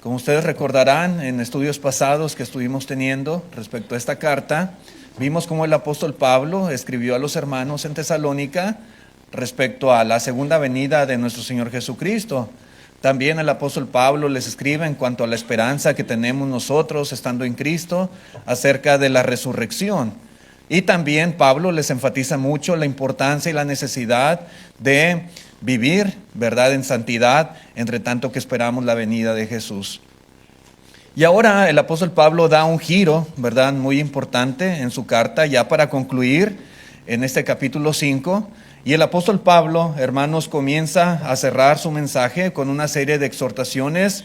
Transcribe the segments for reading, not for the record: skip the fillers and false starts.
Como ustedes recordarán, en estudios pasados que estuvimos teniendo respecto a esta carta, vimos cómo el apóstol Pablo escribió a los hermanos en Tesalónica respecto a la segunda venida de nuestro Señor Jesucristo. También el apóstol Pablo les escribe en cuanto a la esperanza que tenemos nosotros estando en Cristo acerca de la resurrección. Y también Pablo les enfatiza mucho la importancia y la necesidad de vivir, ¿verdad?, en santidad, entre tanto que esperamos la venida de Jesús. Y ahora el apóstol Pablo da un giro, ¿verdad?, muy importante en su carta, ya para concluir en este capítulo 5. Y el apóstol Pablo, hermanos, comienza a cerrar su mensaje con una serie de exhortaciones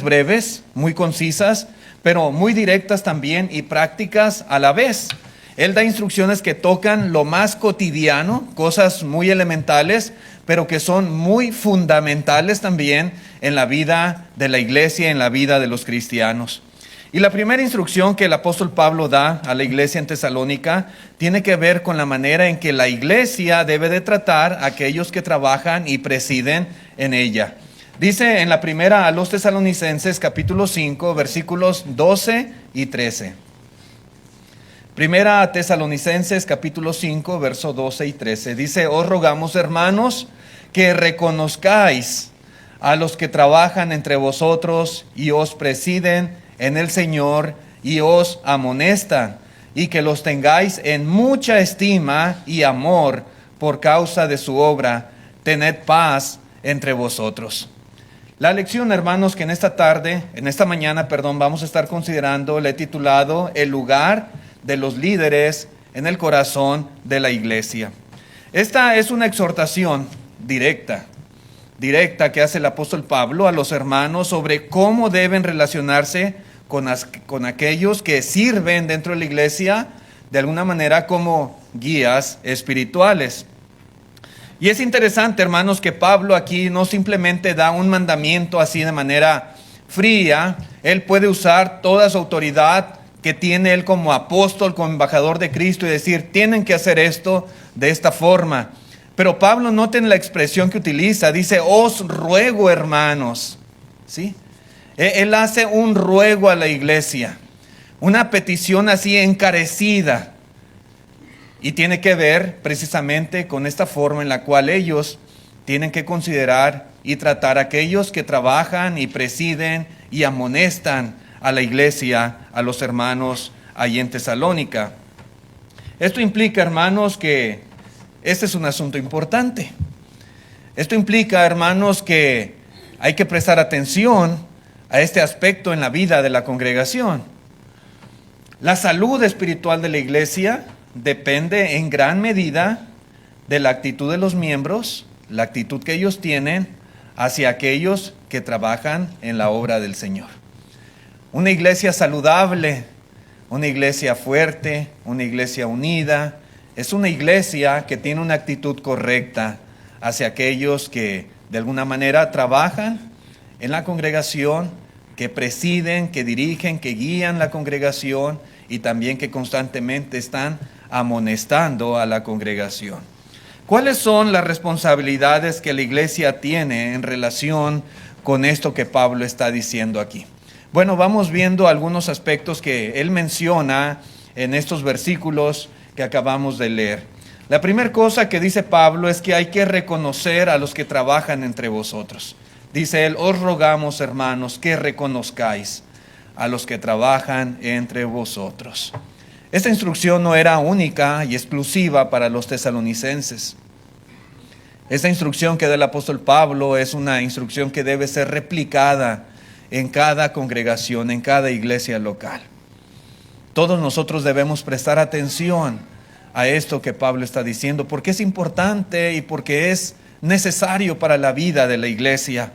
breves, muy concisas, pero muy directas también y prácticas a la vez. Él da instrucciones que tocan lo más cotidiano, cosas muy elementales, pero que son muy fundamentales también en la vida de la iglesia, en la vida de los cristianos. Y la primera instrucción que el apóstol Pablo da a la iglesia en Tesalónica tiene que ver con la manera en que la iglesia debe de tratar a aquellos que trabajan y presiden en ella. Dice en la primera a los tesalonicenses, capítulo 5, versículos 12 y 13. Primera a Tesalonicenses, capítulo 5, verso 12 y 13. Dice: os rogamos, hermanos, que reconozcáis a los que trabajan entre vosotros y os presiden en el Señor y os amonestan, y que los tengáis en mucha estima y amor por causa de su obra. Tened paz entre vosotros. La lección, hermanos, que en esta mañana, vamos a estar considerando, le he titulado El lugar de los líderes en el corazón de la iglesia. Esta es una exhortación directa que hace el apóstol Pablo a los hermanos sobre cómo deben relacionarse con aquellos que sirven dentro de la iglesia de alguna manera como guías espirituales. Y es interesante, hermanos, que Pablo aquí no simplemente da un mandamiento así de manera fría. Él puede usar toda su autoridad que tiene él como apóstol, como embajador de Cristo, y decir, tienen que hacer esto de esta forma. Pero Pablo, noten la expresión que utiliza, dice, os ruego, hermanos. ¿Sí? Él hace un ruego a la iglesia, una petición así encarecida. Y tiene que ver precisamente con esta forma en la cual ellos tienen que considerar y tratar a aquellos que trabajan y presiden y amonestan a la iglesia, a los hermanos ahí en Tesalónica. Esto implica, hermanos, que este es un asunto importante. Esto implica, hermanos, que hay que prestar atención a este aspecto en la vida de la congregación. La salud espiritual de la iglesia depende en gran medida de la actitud de los miembros, la actitud que ellos tienen hacia aquellos que trabajan en la obra del Señor. Una iglesia saludable, una iglesia fuerte, una iglesia unida, es una iglesia que tiene una actitud correcta hacia aquellos que de alguna manera trabajan en la congregación, que presiden, que dirigen, que guían la congregación y también que constantemente están amonestando a la congregación. ¿Cuáles son las responsabilidades que la iglesia tiene en relación con esto que Pablo está diciendo aquí? Bueno, vamos viendo algunos aspectos que él menciona en estos versículos que acabamos de leer. La primera cosa que dice Pablo es que hay que reconocer a los que trabajan entre vosotros. Dice él, os rogamos, hermanos, que reconozcáis a los que trabajan entre vosotros. Esta instrucción no era única y exclusiva para los tesalonicenses. Esta instrucción que da el apóstol Pablo es una instrucción que debe ser replicada en cada congregación, en cada iglesia local. Todos nosotros debemos prestar atención a esto que Pablo está diciendo, porque es importante y porque es necesario para la vida de la iglesia.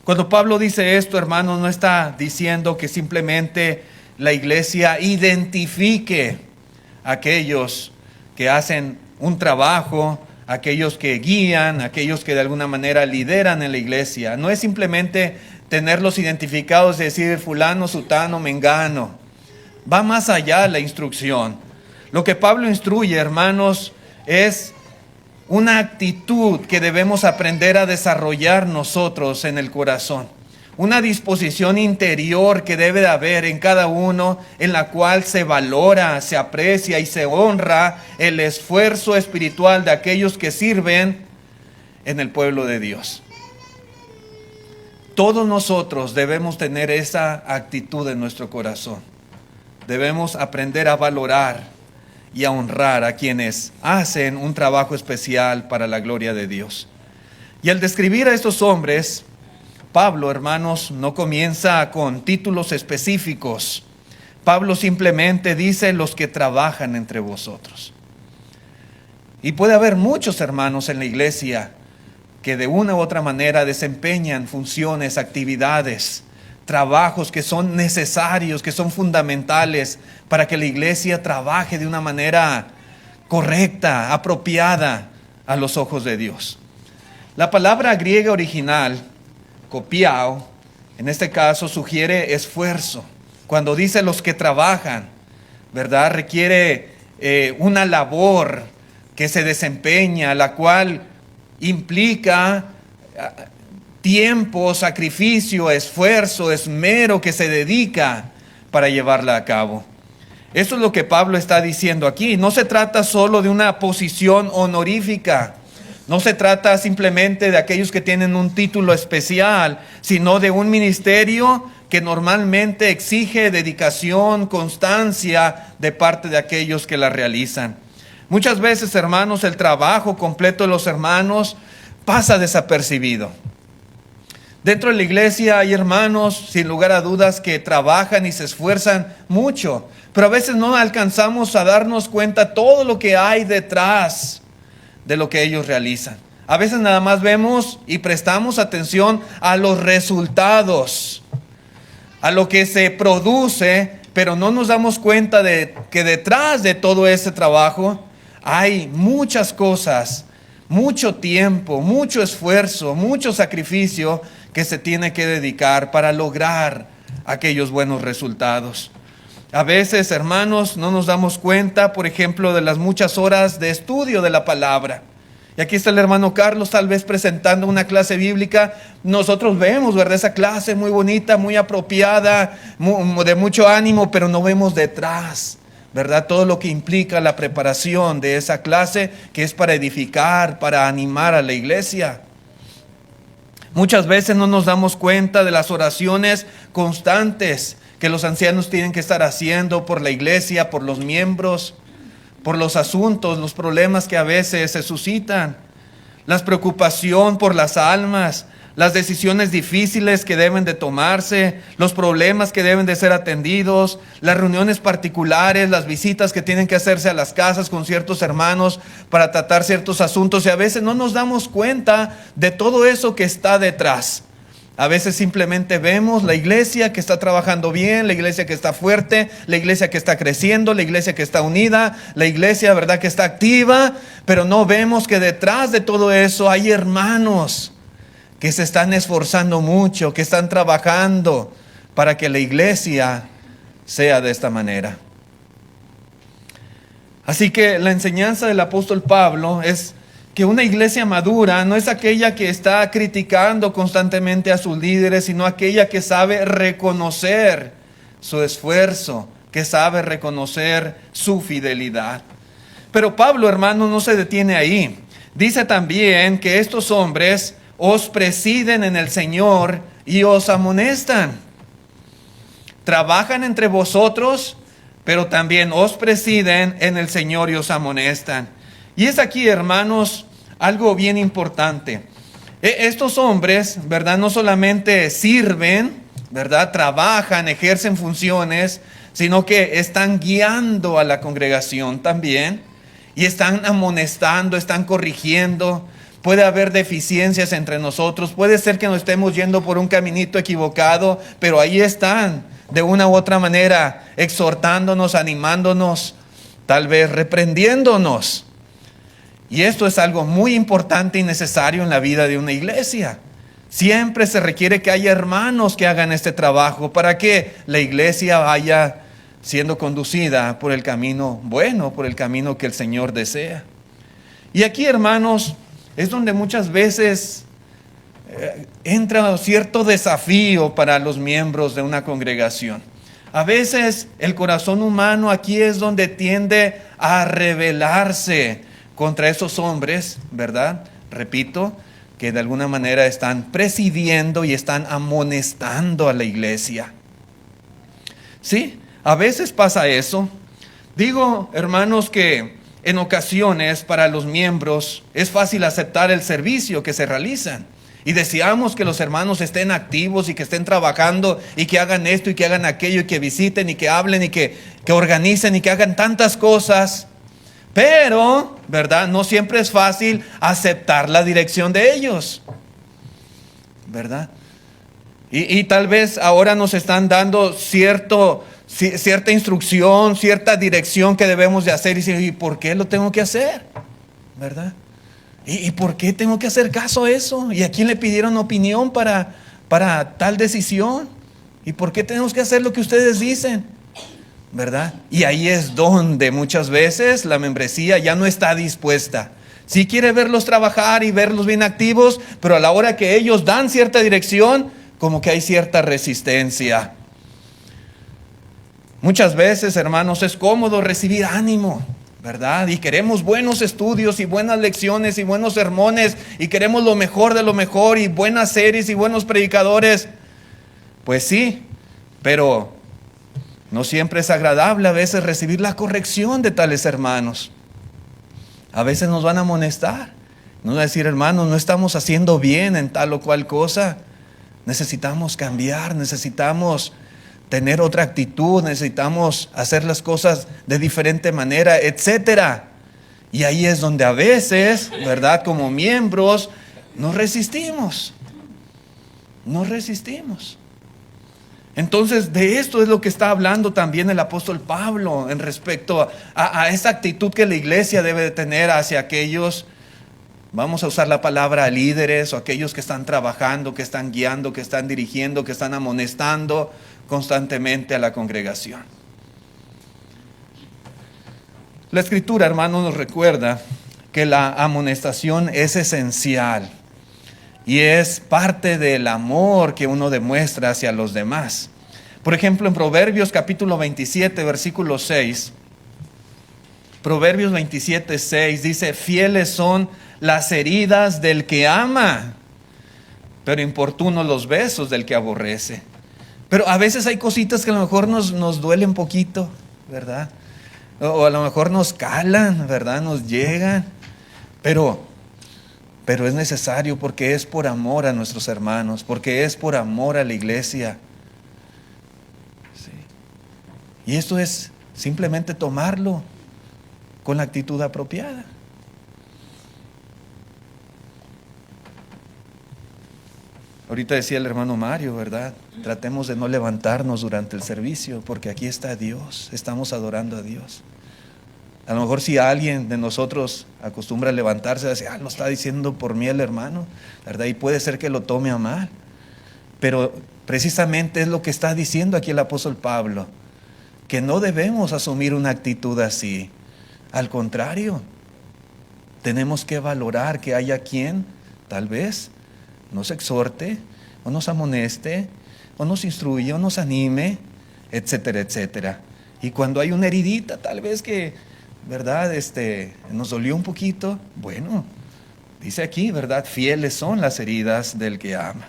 Cuando Pablo dice esto, hermanos, no está diciendo que simplemente la iglesia identifique a aquellos que hacen un trabajo, aquellos que guían, aquellos que de alguna manera lideran en la iglesia. No es simplemente tenerlos identificados y decir fulano, sutano, mengano. Va más allá la instrucción. Lo que Pablo instruye, hermanos, es una actitud que debemos aprender a desarrollar nosotros en el corazón. una disposición interior que debe de haber en cada uno, en la cual se valora, se aprecia y se honra el esfuerzo espiritual de aquellos que sirven en el pueblo de Dios. Todos nosotros debemos tener esa actitud en nuestro corazón. Debemos aprender a valorar y a honrar a quienes hacen un trabajo especial para la gloria de Dios. Y al describir a estos hombres, Pablo, hermanos, no comienza con títulos específicos. Pablo simplemente dice los que trabajan entre vosotros. Y puede haber muchos hermanos en la iglesia que de una u otra manera desempeñan funciones, actividades, trabajos que son necesarios, que son fundamentales para que la iglesia trabaje de una manera correcta, apropiada a los ojos de Dios. La palabra griega original, kopiao, en este caso sugiere esfuerzo. Cuando dice los que trabajan, ¿verdad? Requiere una labor que se desempeña, la cual implica tiempo, sacrificio, esfuerzo, esmero que se dedica para llevarla a cabo. Eso es lo que Pablo está diciendo aquí. No se trata solo de una posición honorífica. No se trata simplemente de aquellos que tienen un título especial, sino de un ministerio que normalmente exige dedicación, constancia de parte de aquellos que la realizan. Muchas veces, hermanos, el trabajo completo de los hermanos pasa desapercibido. Dentro de la iglesia hay hermanos, sin lugar a dudas, que trabajan y se esfuerzan mucho, pero a veces no alcanzamos a darnos cuenta todo lo que hay detrás de lo que ellos realizan. A veces nada más vemos y prestamos atención a los resultados, a lo que se produce, pero no nos damos cuenta de que detrás de todo ese trabajo hay muchas cosas, mucho tiempo, mucho esfuerzo, mucho sacrificio que se tiene que dedicar para lograr aquellos buenos resultados. A veces, hermanos, no nos damos cuenta, por ejemplo, de las muchas horas de estudio de la palabra. Y aquí está el hermano Carlos tal vez presentando una clase bíblica. Nosotros vemos, ¿verdad? Esa clase muy bonita, muy apropiada, de mucho ánimo, pero no vemos detrás, ¿verdad? Todo lo que implica la preparación de esa clase, que es para edificar, para animar a la iglesia. Muchas veces no nos damos cuenta de las oraciones constantes que los ancianos tienen que estar haciendo por la iglesia, por los miembros, por los asuntos, los problemas que a veces se suscitan, la preocupación por las almas, las decisiones difíciles que deben de tomarse, los problemas que deben de ser atendidos, las reuniones particulares, las visitas que tienen que hacerse a las casas con ciertos hermanos para tratar ciertos asuntos, y a veces no nos damos cuenta de todo eso que está detrás. A veces simplemente vemos la iglesia que está trabajando bien, la iglesia que está fuerte, la iglesia que está creciendo, la iglesia que está unida, la iglesia, ¿verdad?, que está activa, pero no vemos que detrás de todo eso hay hermanos que se están esforzando mucho, que están trabajando para que la iglesia sea de esta manera. Así que la enseñanza del apóstol Pablo es que una iglesia madura no es aquella que está criticando constantemente a sus líderes, sino aquella que sabe reconocer su esfuerzo, que sabe reconocer su fidelidad. Pero Pablo, hermano, no se detiene ahí. Dice también que estos hombres os presiden en el Señor y os amonestan. Trabajan entre vosotros, pero también os presiden en el Señor y os amonestan. Y es aquí, hermanos, algo bien importante. Estos hombres, ¿verdad?, no solamente sirven, ¿verdad?, trabajan, ejercen funciones, sino que están guiando a la congregación también, y están amonestando, están corrigiendo. Puede haber deficiencias entre nosotros, puede ser que nos estemos yendo por un caminito equivocado, pero ahí están, de una u otra manera, exhortándonos, animándonos, tal vez reprendiéndonos. Y esto es algo muy importante y necesario en la vida de una iglesia. Siempre se requiere que haya hermanos que hagan este trabajo para que la iglesia vaya siendo conducida por el camino bueno, por el camino que el Señor desea. Y aquí, hermanos, es donde muchas veces entra cierto desafío para los miembros de una congregación. A veces el corazón humano aquí es donde tiende a rebelarse contra esos hombres, ¿verdad? Repito, que de alguna manera están presidiendo y están amonestando a la iglesia. Sí, a veces pasa eso. Digo, hermanos, que en ocasiones para los miembros es fácil aceptar el servicio que se realizan. Y deseamos que los hermanos estén activos y que estén trabajando y que hagan esto y que hagan aquello y que visiten y que hablen y que organicen y que hagan tantas cosas. Pero, ¿verdad? No siempre es fácil aceptar la dirección de ellos, ¿verdad? Y tal vez ahora nos están dando cierta instrucción, cierta dirección que debemos de hacer. ¿Y por qué lo tengo que hacer? ¿Verdad? ¿Y por qué tengo que hacer caso a eso? ¿Y a quién le pidieron opinión para tal decisión? ¿Y por qué tenemos que hacer lo que ustedes dicen? ¿Verdad? Y ahí es donde muchas veces la membresía ya no está dispuesta. Sí quiere verlos trabajar y verlos bien activos, pero a la hora que ellos dan cierta dirección, como que hay cierta resistencia. Muchas veces, hermanos, es cómodo recibir ánimo, ¿verdad? Y queremos buenos estudios y buenas lecciones y buenos sermones y queremos lo mejor de lo mejor y buenas series y buenos predicadores. Pues sí, pero no siempre es agradable a veces recibir la corrección de tales hermanos. A veces nos van a amonestar, nos van a decir, hermanos, no estamos haciendo bien en tal o cual cosa. Necesitamos cambiar, necesitamos tener otra actitud, necesitamos hacer las cosas de diferente manera, etcétera. Y ahí es donde a veces, ¿verdad? Como miembros, nos resistimos. Entonces, de esto es lo que está hablando también el apóstol Pablo en respecto a esa actitud que la iglesia debe de tener hacia aquellos, vamos a usar la palabra líderes o aquellos que están trabajando, que están guiando, que están dirigiendo, que están amonestando constantemente a la congregación. La Escritura, hermano, nos recuerda que la amonestación es esencial y es parte del amor que uno demuestra hacia los demás. Por ejemplo, en Proverbios capítulo 27, versículo 6, Proverbios 27, 6 dice, fieles son las heridas del que ama, pero importunos los besos del que aborrece. Pero a veces hay cositas que a lo mejor nos duelen un poquito, ¿verdad? O a lo mejor nos calan, ¿verdad? Nos llegan. Pero es necesario porque es por amor a nuestros hermanos, porque es por amor a la iglesia. Sí. Y esto es simplemente tomarlo con la actitud apropiada. Ahorita decía el hermano Mario, ¿verdad? Tratemos de no levantarnos durante el servicio, porque aquí está Dios, estamos adorando a Dios. A lo mejor si alguien de nosotros acostumbra a levantarse y decir, lo está diciendo por mí el hermano, ¿verdad? Y puede ser que lo tome a mal. Pero precisamente es lo que está diciendo aquí el apóstol Pablo, que no debemos asumir una actitud así. Al contrario, tenemos que valorar que haya quien, tal vez, nos exhorte, o nos amoneste, o nos instruya, o nos anime, etcétera, etcétera. Y cuando hay una heridita, tal vez que, ¿verdad? Nos dolió un poquito, bueno, dice aquí, ¿verdad? Fieles son las heridas del que ama.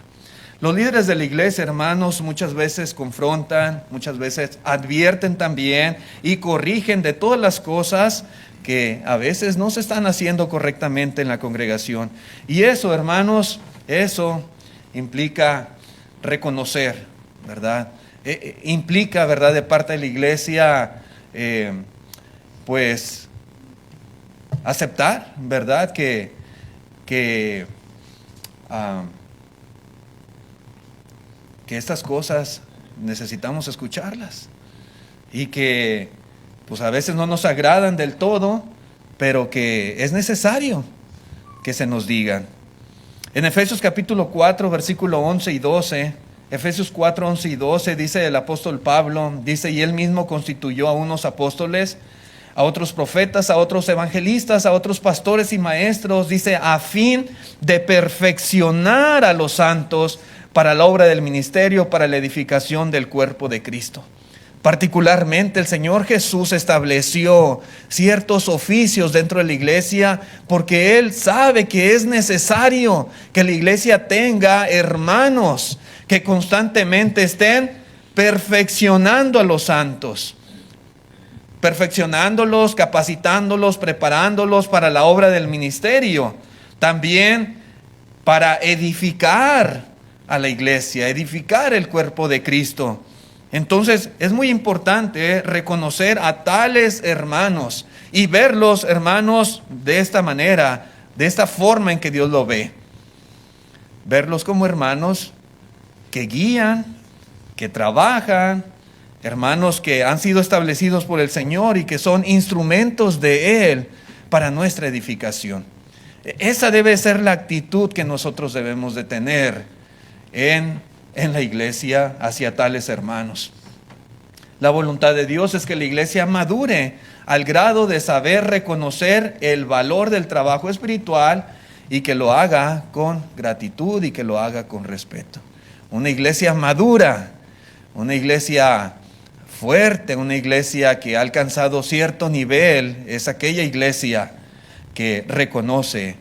Los líderes de la iglesia, hermanos, muchas veces confrontan, muchas veces advierten también y corrigen de todas las cosas que a veces no se están haciendo correctamente en la congregación. Y eso, hermanos, eso implica reconocer, ¿verdad? Implica, ¿verdad?, de parte de la iglesia, pues, aceptar, ¿verdad?, que estas cosas necesitamos escucharlas y que, pues, a veces no nos agradan del todo, pero que es necesario que se nos digan. En Efesios capítulo 4, versículo 11 y 12, Efesios 4, 11 y 12, dice el apóstol Pablo, dice, y él mismo constituyó a unos apóstoles, a otros profetas, a otros evangelistas, a otros pastores y maestros, dice, a fin de perfeccionar a los santos para la obra del ministerio, para la edificación del cuerpo de Cristo. Particularmente el Señor Jesús estableció ciertos oficios dentro de la iglesia porque Él sabe que es necesario que la iglesia tenga hermanos que constantemente estén perfeccionando a los santos, perfeccionándolos, capacitándolos, preparándolos para la obra del ministerio, también para edificar a la iglesia, edificar el cuerpo de Cristo. Entonces es muy importante reconocer a tales hermanos y verlos, hermanos, de esta manera, de esta forma en que Dios lo ve. Verlos como hermanos que guían, que trabajan, hermanos que han sido establecidos por el Señor y que son instrumentos de Él para nuestra edificación. Esa debe ser la actitud que nosotros debemos de tener en la iglesia hacia tales hermanos. La voluntad de Dios es que la iglesia madure al grado de saber reconocer el valor del trabajo espiritual y que lo haga con gratitud y que lo haga con respeto. Una iglesia madura, una iglesia fuerte, una iglesia que ha alcanzado cierto nivel, es aquella iglesia que reconoce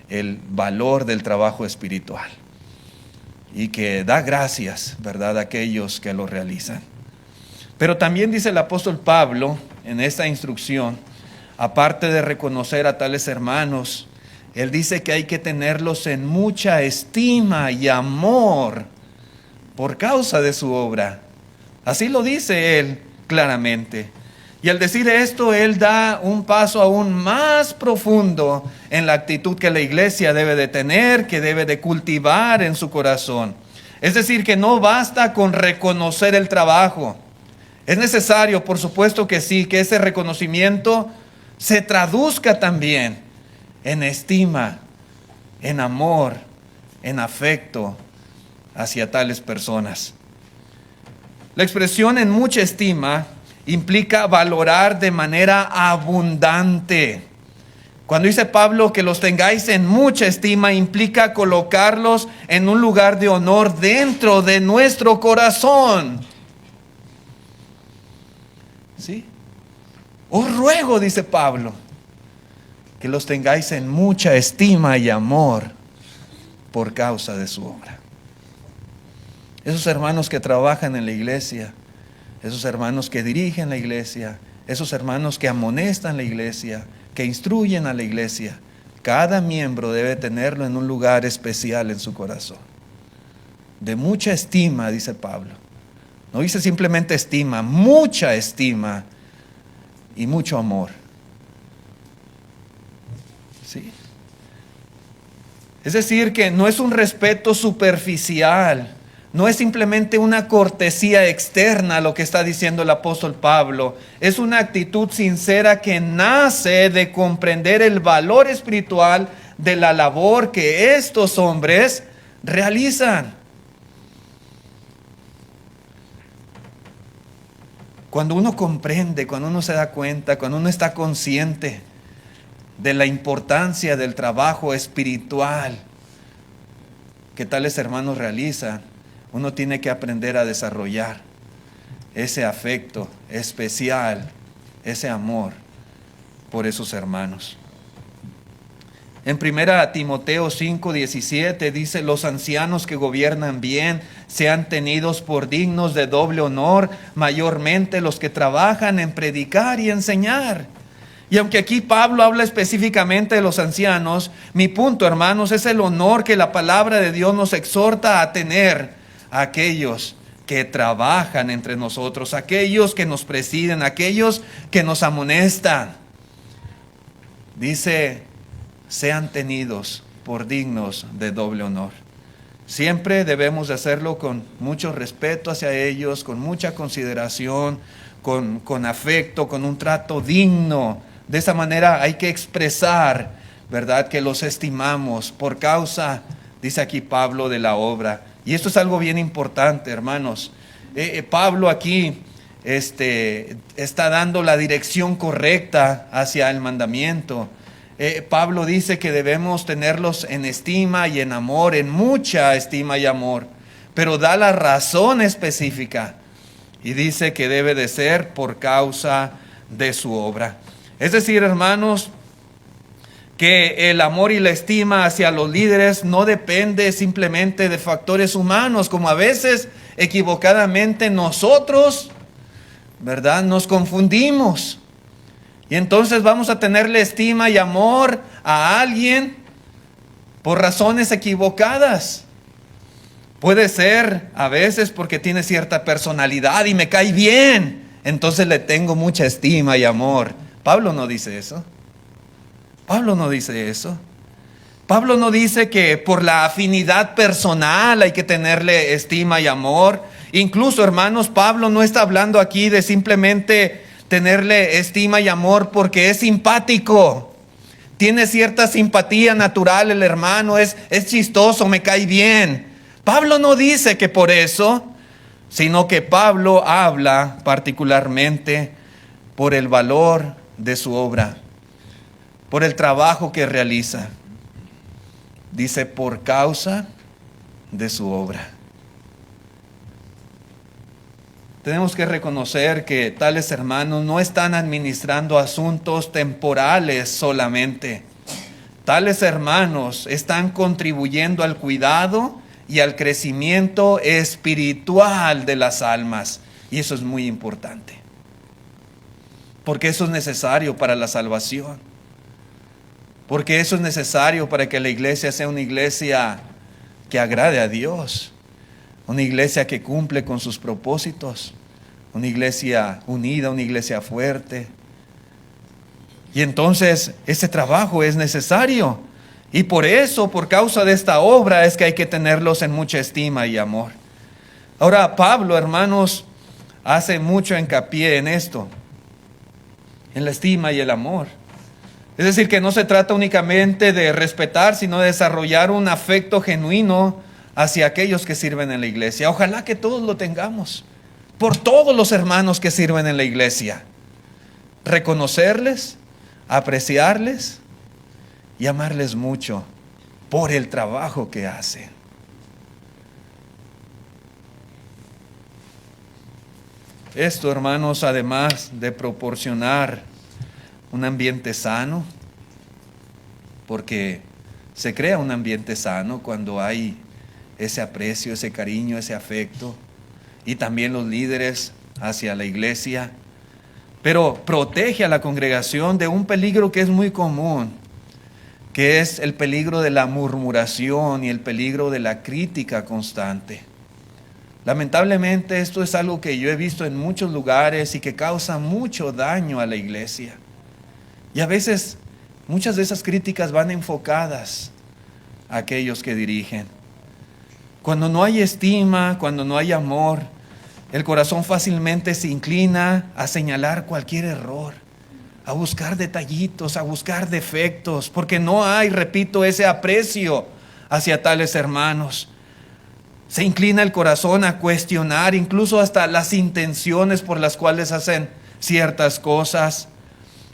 el valor del trabajo espiritual y que da gracias, ¿verdad?, a aquellos que lo realizan. Pero también dice el apóstol Pablo en esta instrucción, aparte de reconocer a tales hermanos, él dice que hay que tenerlos en mucha estima y amor por causa de su obra. Así lo dice él claramente. Y al decir esto, él da un paso aún más profundo en la actitud que la iglesia debe de tener, que debe de cultivar en su corazón. Es decir, que no basta con reconocer el trabajo. Es necesario, por supuesto que sí, que ese reconocimiento se traduzca también en estima, en amor, en afecto hacia tales personas. La expresión en mucha estima implica valorar de manera abundante. Cuando dice Pablo que los tengáis en mucha estima, implica colocarlos en un lugar de honor dentro de nuestro corazón. ¿Sí? Os ruego, dice Pablo, que los tengáis en mucha estima y amor por causa de su obra. Esos hermanos que trabajan en la iglesia, esos hermanos que dirigen la iglesia, esos hermanos que amonestan la iglesia, que instruyen a la iglesia, cada miembro debe tenerlo en un lugar especial en su corazón. De mucha estima, dice Pablo. No dice simplemente estima, mucha estima y mucho amor. ¿Sí? Es decir, que no es un respeto superficial, no es simplemente una cortesía externa lo que está diciendo el apóstol Pablo. Es una actitud sincera que nace de comprender el valor espiritual de la labor que estos hombres realizan. Cuando uno comprende, cuando uno se da cuenta, cuando uno está consciente de la importancia del trabajo espiritual que tales hermanos realizan, uno tiene que aprender a desarrollar ese afecto especial, ese amor por esos hermanos. En 1 Timoteo 5:17 dice: los ancianos que gobiernan bien sean tenidos por dignos de doble honor, mayormente los que trabajan en predicar y enseñar. Y aunque aquí Pablo habla específicamente de los ancianos, mi punto, hermanos, es el honor que la palabra de Dios nos exhorta a tener a aquellos que trabajan entre nosotros, aquellos que nos presiden, aquellos que nos amonestan. Dice: sean tenidos por dignos de doble honor. Siempre debemos de hacerlo con mucho respeto hacia ellos, con mucha consideración, con afecto, con un trato digno. De esa manera hay que expresar, ¿verdad?, que los estimamos por causa, dice aquí Pablo, de la obra. Y esto es algo bien importante, hermanos. Pablo aquí está dando la dirección correcta hacia el mandamiento. Pablo dice que debemos tenerlos en estima y en amor, en mucha estima y amor, pero da la razón específica y dice que debe de ser por causa de su obra. Es decir, hermanos, que el amor y la estima hacia los líderes no depende simplemente de factores humanos, como a veces equivocadamente nosotros, ¿verdad?, nos confundimos. Y entonces vamos a tenerle estima y amor a alguien por razones equivocadas. Puede ser a veces porque tiene cierta personalidad y me cae bien, entonces le tengo mucha estima y amor. Pablo no dice eso. Pablo no dice eso. Pablo no dice que por la afinidad personal hay que tenerle estima y amor. Incluso, hermanos, Pablo no está hablando aquí de simplemente tenerle estima y amor porque es simpático. Tiene cierta simpatía natural el hermano, es chistoso, me cae bien. Pablo no dice que por eso, sino que Pablo habla particularmente por el valor de su obra, por el trabajo que realiza. Dice por causa de su obra. Tenemos que reconocer que tales hermanos no están administrando asuntos temporales solamente. Tales hermanos están contribuyendo al cuidado y al crecimiento espiritual de las almas. Y eso es muy importante, porque eso es necesario para la salvación. Porque eso es necesario para que la iglesia sea una iglesia que agrade a Dios. Una iglesia que cumple con sus propósitos. Una iglesia unida, una iglesia fuerte. Y entonces ese trabajo es necesario. Y por eso, por causa de esta obra, es que hay que tenerlos en mucha estima y amor. Ahora, Pablo, hermanos, hace mucho hincapié en esto. En la estima y el amor. Es decir, que no se trata únicamente de respetar, sino de desarrollar un afecto genuino hacia aquellos que sirven en la iglesia. Ojalá que todos lo tengamos, por todos los hermanos que sirven en la iglesia. Reconocerles, apreciarles y amarles mucho por el trabajo que hacen. Esto, hermanos, además de proporcionar un ambiente sano, porque se crea un ambiente sano cuando hay ese aprecio, ese cariño, ese afecto, y también los líderes hacia la iglesia, pero protege a la congregación de un peligro que es muy común, que es el peligro de la murmuración y el peligro de la crítica constante. Lamentablemente esto es algo que yo he visto en muchos lugares y que causa mucho daño a la iglesia. Y a veces muchas de esas críticas van enfocadas a aquellos que dirigen. Cuando no hay estima, cuando no hay amor, el corazón fácilmente se inclina a señalar cualquier error, a buscar detallitos, a buscar defectos, porque no hay, repito, ese aprecio hacia tales hermanos. Se inclina el corazón a cuestionar incluso hasta las intenciones por las cuales hacen ciertas cosas.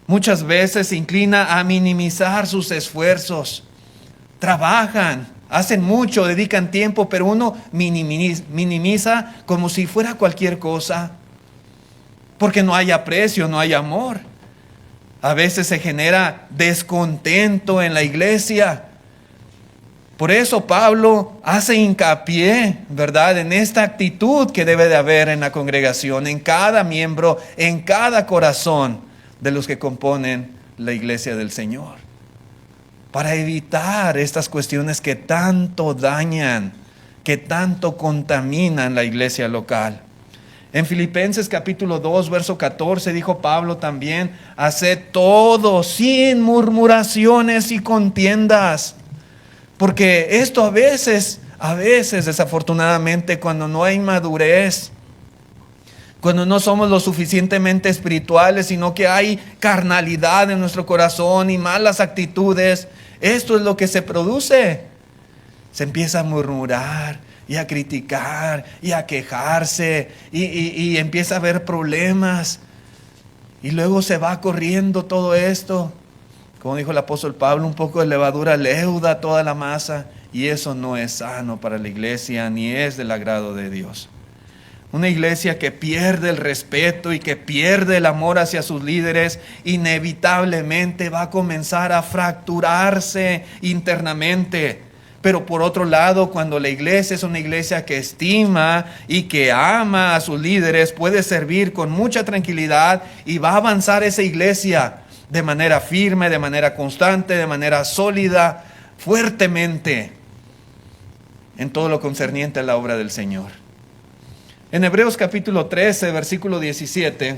Muchas veces se inclina a minimizar sus esfuerzos. Trabajan, hacen mucho, dedican tiempo, pero uno minimiza como si fuera cualquier cosa, porque no hay aprecio, no hay amor. A veces se genera descontento en la iglesia. Por eso Pablo hace hincapié, ¿verdad?, en esta actitud que debe de haber en la congregación, en cada miembro, en cada corazón de los que componen la iglesia del Señor, para evitar estas cuestiones que tanto dañan, que tanto contaminan la iglesia local. En Filipenses capítulo 2, verso 14, dijo Pablo también: haced todo sin murmuraciones y contiendas. Porque esto a veces desafortunadamente, cuando no hay madurez, cuando no somos lo suficientemente espirituales, sino que hay carnalidad en nuestro corazón y malas actitudes, esto es lo que se produce. Se empieza a murmurar, y a criticar y a quejarse y empieza a haber problemas. Y luego se va corriendo todo esto. Como dijo el apóstol Pablo, un poco de levadura leuda toda la masa. Y eso no es sano para la iglesia, ni es del agrado de Dios. Una iglesia que pierde el respeto y que pierde el amor hacia sus líderes, inevitablemente va a comenzar a fracturarse internamente. Pero por otro lado, cuando la iglesia es una iglesia que estima y que ama a sus líderes, puede servir con mucha tranquilidad y va a avanzar esa iglesia de manera firme, de manera constante, de manera sólida, fuertemente en todo lo concerniente a la obra del Señor. En Hebreos capítulo 13, versículo 17,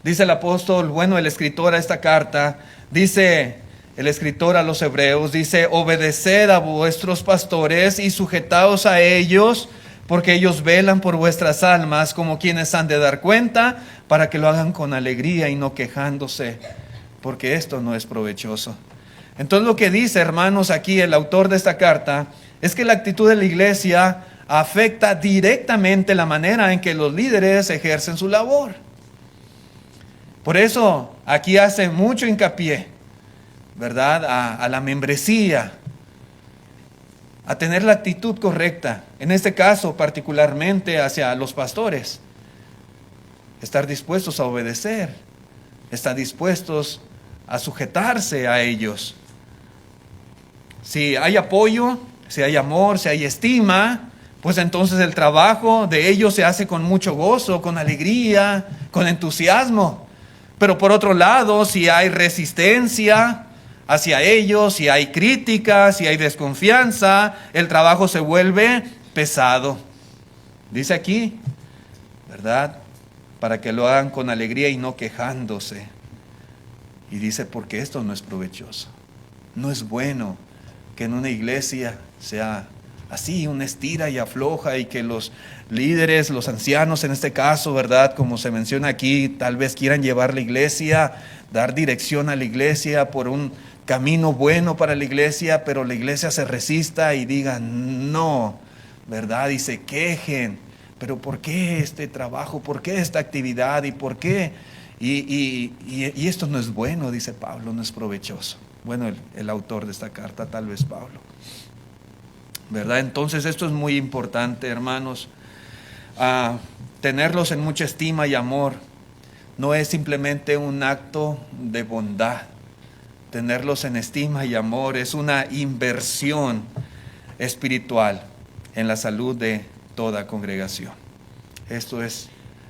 dice el apóstol, bueno, el escritor a esta carta, dice el escritor a los hebreos, dice, obedeced a vuestros pastores y sujetaos a ellos, porque ellos velan por vuestras almas como quienes han de dar cuenta, para que lo hagan con alegría y no quejándose, porque esto no es provechoso. Entonces lo que dice, hermanos, aquí el autor de esta carta, es que la actitud de la iglesia afecta directamente la manera en que los líderes ejercen su labor. Por eso aquí hace mucho hincapié, ¿verdad?, a la membresía, a tener la actitud correcta, en este caso particularmente hacia los pastores, estar dispuestos a obedecer, estar dispuestos a sujetarse a ellos. Si hay apoyo, si hay amor, si hay estima, pues entonces el trabajo de ellos se hace con mucho gozo, con alegría, con entusiasmo. Pero por otro lado, si hay resistencia hacia ellos, si hay crítica, si hay desconfianza, el trabajo se vuelve pesado. Dice aquí, ¿verdad?, para que lo hagan con alegría y no quejándose. Y dice, porque esto no es provechoso. No es bueno que en una iglesia sea así, una estira y afloja, y que los líderes, los ancianos en este caso, ¿verdad?, como se menciona aquí, tal vez quieran llevar la iglesia, dar dirección a la iglesia por un camino bueno para la iglesia, pero la iglesia se resista y diga no, ¿verdad?, y se quejen. Pero ¿por qué este trabajo? ¿Por qué esta actividad? ¿Y por qué? Y esto no es bueno, dice Pablo, no es provechoso. Bueno, el autor de esta carta, tal vez Pablo, ¿verdad? Entonces esto es muy importante, hermanos. Tenerlos en mucha estima y amor no es simplemente un acto de bondad. Tenerlos en estima y amor es una inversión espiritual en la salud de toda congregación. Esto es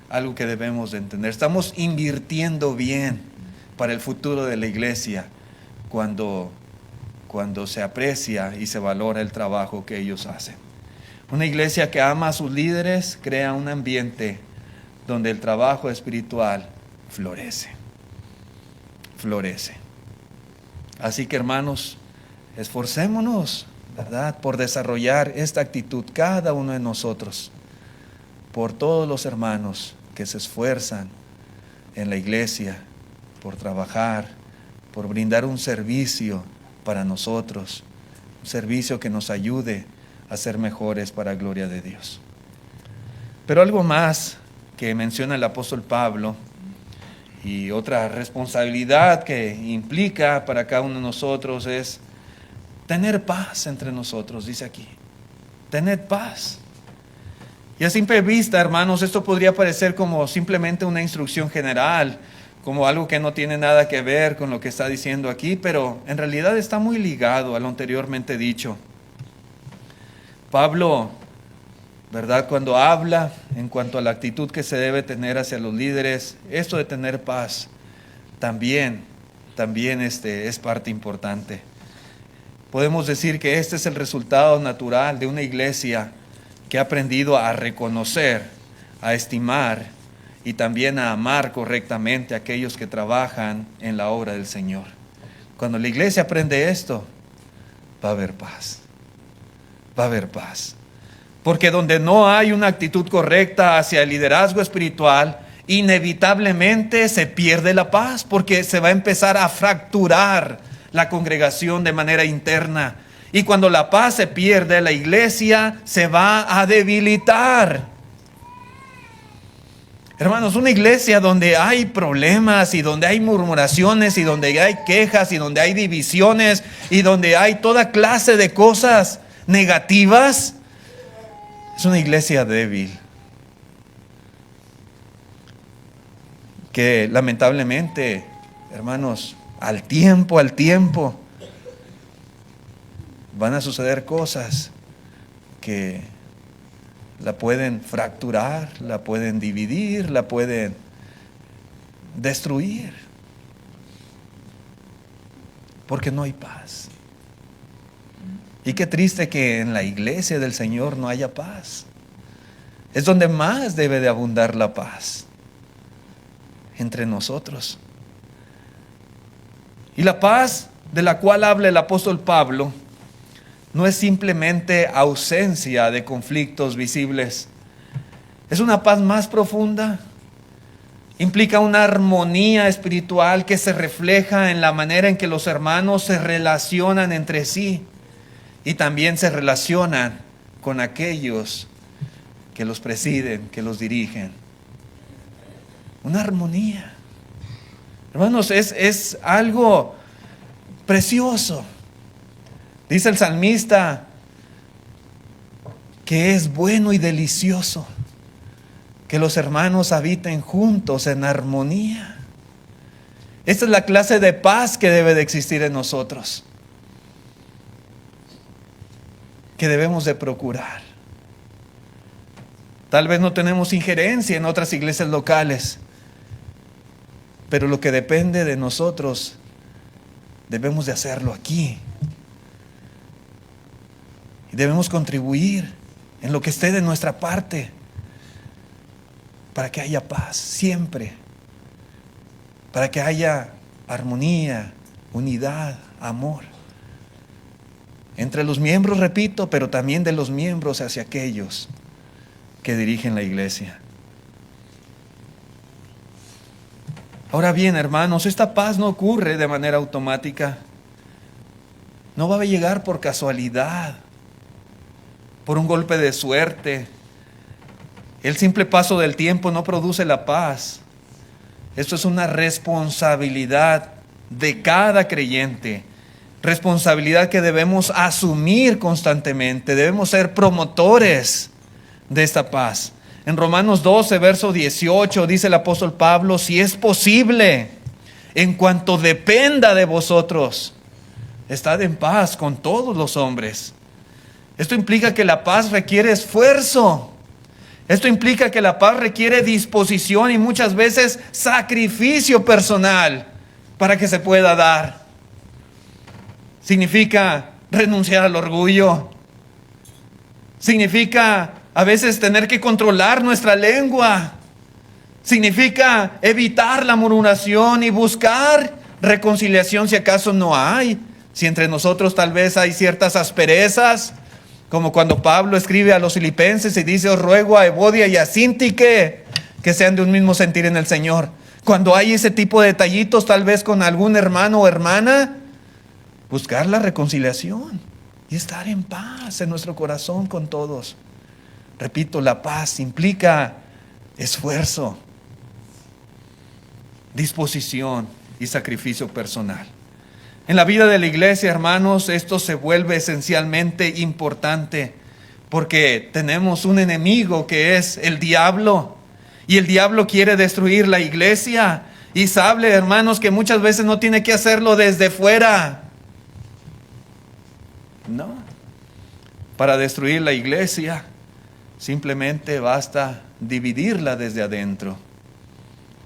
algo que debemos de entender. Estamos invirtiendo bien para el futuro de la iglesia cuando se aprecia y se valora el trabajo que ellos hacen. Una iglesia que ama a sus líderes crea un ambiente donde el trabajo espiritual florece. Así que, hermanos, esforcémonos, ¿verdad?, por desarrollar esta actitud cada uno de nosotros, por todos los hermanos que se esfuerzan en la iglesia, por trabajar, por brindar un servicio para nosotros, un servicio que nos ayude a ser mejores para la gloria de Dios. Pero algo más que menciona el apóstol Pablo, y otra responsabilidad que implica para cada uno de nosotros, es tener paz entre nosotros, dice aquí. Tened paz. Y a simple vista, hermanos, esto podría parecer como simplemente una instrucción general, como algo que no tiene nada que ver con lo que está diciendo aquí, pero en realidad está muy ligado a lo anteriormente dicho. Pablo, ¿verdad?, cuando habla en cuanto a la actitud que se debe tener hacia los líderes, esto de tener paz también es parte importante. Podemos decir que este es el resultado natural de una iglesia que ha aprendido a reconocer, a estimar y también a amar correctamente a aquellos que trabajan en la obra del Señor. Cuando la iglesia aprende esto, va a haber paz. Va a haber paz. Porque donde no hay una actitud correcta hacia el liderazgo espiritual, inevitablemente se pierde la paz, porque se va a empezar a fracturar la congregación de manera interna. Y cuando la paz se pierde, la iglesia se va a debilitar. Hermanos, una iglesia donde hay problemas y donde hay murmuraciones y donde hay quejas y donde hay divisiones y donde hay toda clase de cosas negativas, es una iglesia débil. Que lamentablemente, hermanos, al tiempo, van a suceder cosas que la pueden fracturar, la pueden dividir, la pueden destruir. Porque no hay paz. Y qué triste que en la iglesia del Señor no haya paz. Es donde más debe de abundar la paz. Entre nosotros. Y la paz de la cual habla el apóstol Pablo no es simplemente ausencia de conflictos visibles. Es una paz más profunda. Implica una armonía espiritual que se refleja en la manera en que los hermanos se relacionan entre sí y también se relacionan con aquellos que los presiden, que los dirigen. Una armonía. Hermanos, es algo precioso. Dice el salmista que es bueno y delicioso que los hermanos habiten juntos en armonía. Esta es la clase de paz que debe de existir en nosotros, que debemos de procurar. Tal vez no tenemos injerencia en otras iglesias locales, pero lo que depende de nosotros, debemos de hacerlo aquí. Y debemos contribuir en lo que esté de nuestra parte para que haya paz siempre, para que haya armonía, unidad, amor entre los miembros, repito, pero también de los miembros hacia aquellos que dirigen la iglesia. Ahora bien, hermanos, esta paz no ocurre de manera automática. No va a llegar por casualidad, por un golpe de suerte. El simple paso del tiempo no produce la paz. Esto es una responsabilidad de cada creyente. Responsabilidad que debemos asumir constantemente. Debemos ser promotores de esta paz. En Romanos 12, verso 18, dice el apóstol Pablo: si es posible, en cuanto dependa de vosotros, estad en paz con todos los hombres. Esto implica que la paz requiere esfuerzo. Esto implica que la paz requiere disposición y muchas veces sacrificio personal para que se pueda dar. Significa renunciar al orgullo. Significa a veces tener que controlar nuestra lengua. Significa evitar la murmuración y buscar reconciliación si acaso no hay. Si entre nosotros tal vez hay ciertas asperezas, como cuando Pablo escribe a los filipenses y dice: os ruego a Evodia y a Síntique que sean de un mismo sentir en el Señor. Cuando hay ese tipo de detallitos tal vez con algún hermano o hermana, buscar la reconciliación y estar en paz en nuestro corazón con todos. Repito, la paz implica esfuerzo, disposición y sacrificio personal. En la vida de la iglesia, hermanos, esto se vuelve esencialmente importante porque tenemos un enemigo que es el diablo, y el diablo quiere destruir la iglesia, y sabe, hermanos, que muchas veces no tiene que hacerlo desde fuera. No, para destruir la iglesia simplemente basta dividirla desde adentro,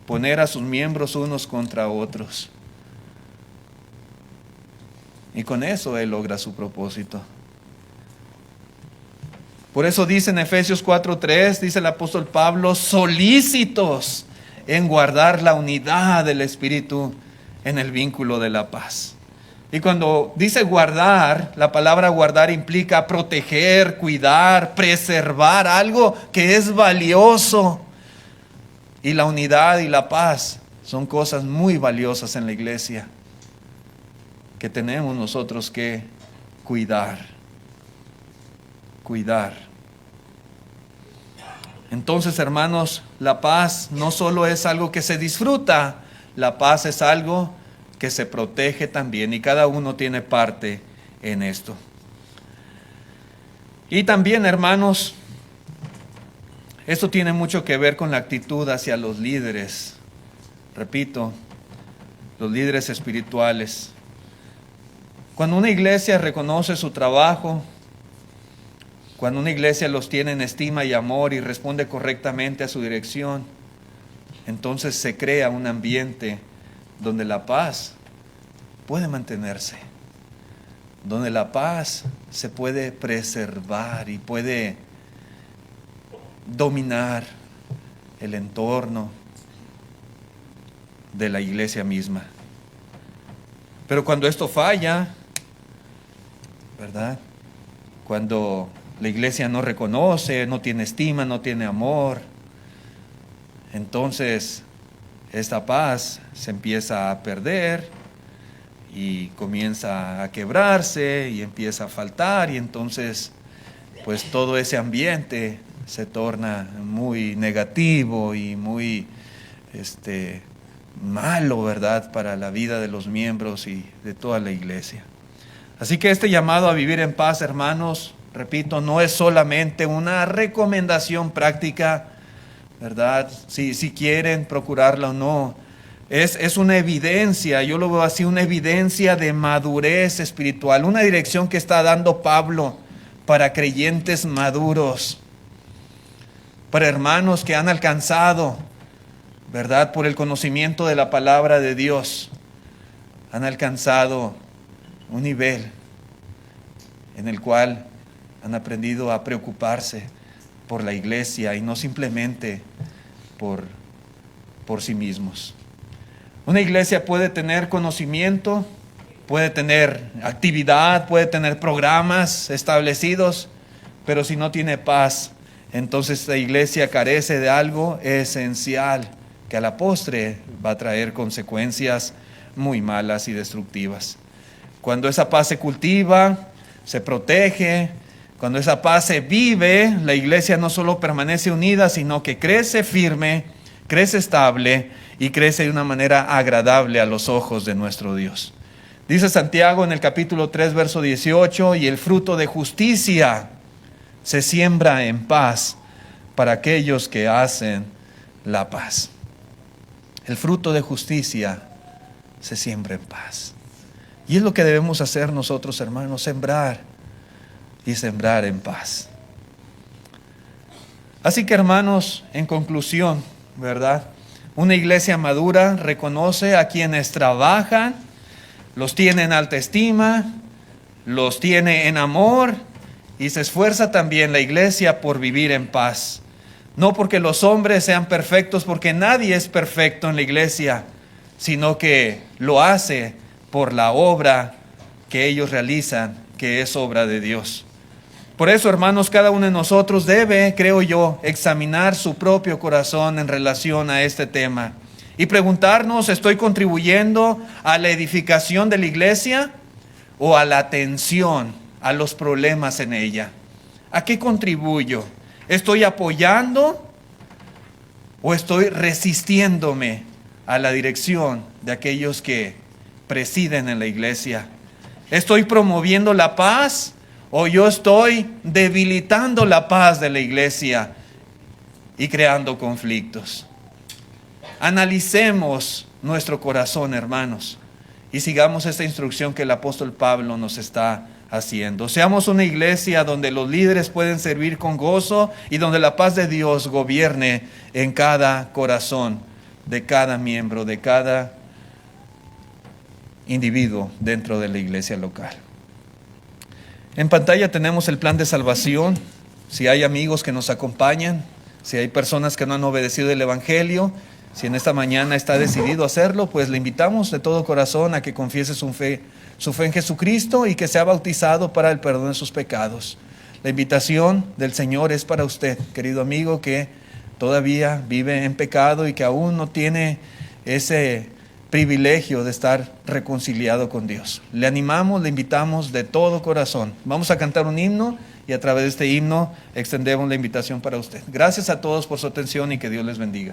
poner a sus miembros unos contra otros. Y con eso Él logra su propósito. Por eso dice en Efesios 4:3, dice el apóstol Pablo: solícitos en guardar la unidad del Espíritu en el vínculo de la paz. Y cuando dice guardar, la palabra guardar implica proteger, cuidar, preservar algo que es valioso. Y la unidad y la paz son cosas muy valiosas en la iglesia, que tenemos nosotros que cuidar. Cuidar. Entonces, hermanos, la paz no solo es algo que se disfruta, la paz es algo que se protege también, y cada uno tiene parte en esto. Y también, hermanos, esto tiene mucho que ver con la actitud hacia los líderes. Repito, los líderes espirituales. Cuando una iglesia reconoce su trabajo, cuando una iglesia los tiene en estima y amor y responde correctamente a su dirección, entonces se crea un ambiente donde la paz puede mantenerse, donde la paz se puede preservar y puede dominar el entorno de la iglesia misma. Pero cuando esto falla, ¿verdad? Cuando la iglesia no reconoce, no tiene estima, no tiene amor, entonces esta paz se empieza a perder y comienza a quebrarse y empieza a faltar, y entonces pues todo ese ambiente se torna muy negativo y muy malo, ¿verdad?, para la vida de los miembros y de toda la iglesia. Así que este llamado a vivir en paz, hermanos, repito, no es solamente una recomendación práctica, ¿verdad? Si quieren procurarla o no. Es una evidencia, yo lo veo así, una evidencia de madurez espiritual, una dirección que está dando Pablo para creyentes maduros, para hermanos que han alcanzado, ¿verdad?, por el conocimiento de la palabra de Dios, han alcanzado un nivel en el cual han aprendido a preocuparse por la iglesia y no simplemente por sí mismos. Una iglesia puede tener conocimiento, puede tener actividad, puede tener programas establecidos, pero si no tiene paz, entonces la iglesia carece de algo esencial que a la postre va a traer consecuencias muy malas y destructivas. Cuando esa paz se cultiva, se protege, cuando esa paz se vive, la iglesia no solo permanece unida, sino que crece firme, crece estable y crece de una manera agradable a los ojos de nuestro Dios. Dice Santiago en el capítulo 3, verso 18, y el fruto de justicia se siembra en paz para aquellos que hacen la paz. El fruto de justicia se siembra en paz. Y es lo que debemos hacer nosotros, hermanos, sembrar y sembrar en paz. Así que, hermanos, en conclusión, ¿verdad?, una iglesia madura reconoce a quienes trabajan, los tiene en alta estima, los tiene en amor, y se esfuerza también la iglesia por vivir en paz. No porque los hombres sean perfectos, porque nadie es perfecto en la iglesia, sino que lo hace por la obra que ellos realizan, que es obra de Dios. Por eso, hermanos, cada uno de nosotros debe, creo yo, examinar su propio corazón en relación a este tema y preguntarnos, ¿estoy contribuyendo a la edificación de la iglesia o a la tensión, a los problemas en ella? ¿A qué contribuyo? ¿Estoy apoyando o estoy resistiéndome a la dirección de aquellos que presiden en la iglesia? ¿Estoy promoviendo la paz o yo estoy debilitando la paz de la iglesia y creando conflictos? Analicemos nuestro corazón, hermanos, y sigamos esta instrucción que el apóstol Pablo nos está haciendo. Seamos una iglesia donde los líderes pueden servir con gozo y donde la paz de Dios gobierne en cada corazón de cada miembro, de cada individuo dentro de la iglesia local. En pantalla tenemos el plan de salvación. Si hay amigos que nos acompañan, si hay personas que no han obedecido el evangelio, si en esta mañana está decidido hacerlo, pues le invitamos de todo corazón a que confiese su fe en Jesucristo y que sea bautizado para el perdón de sus pecados. La invitación del Señor es para usted, querido amigo, que todavía vive en pecado y que aún no tiene ese privilegio de estar reconciliado con Dios. Le animamos, le invitamos de todo corazón. Vamos a cantar un himno y a través de este himno extendemos la invitación para usted. Gracias a todos por su atención y que Dios les bendiga.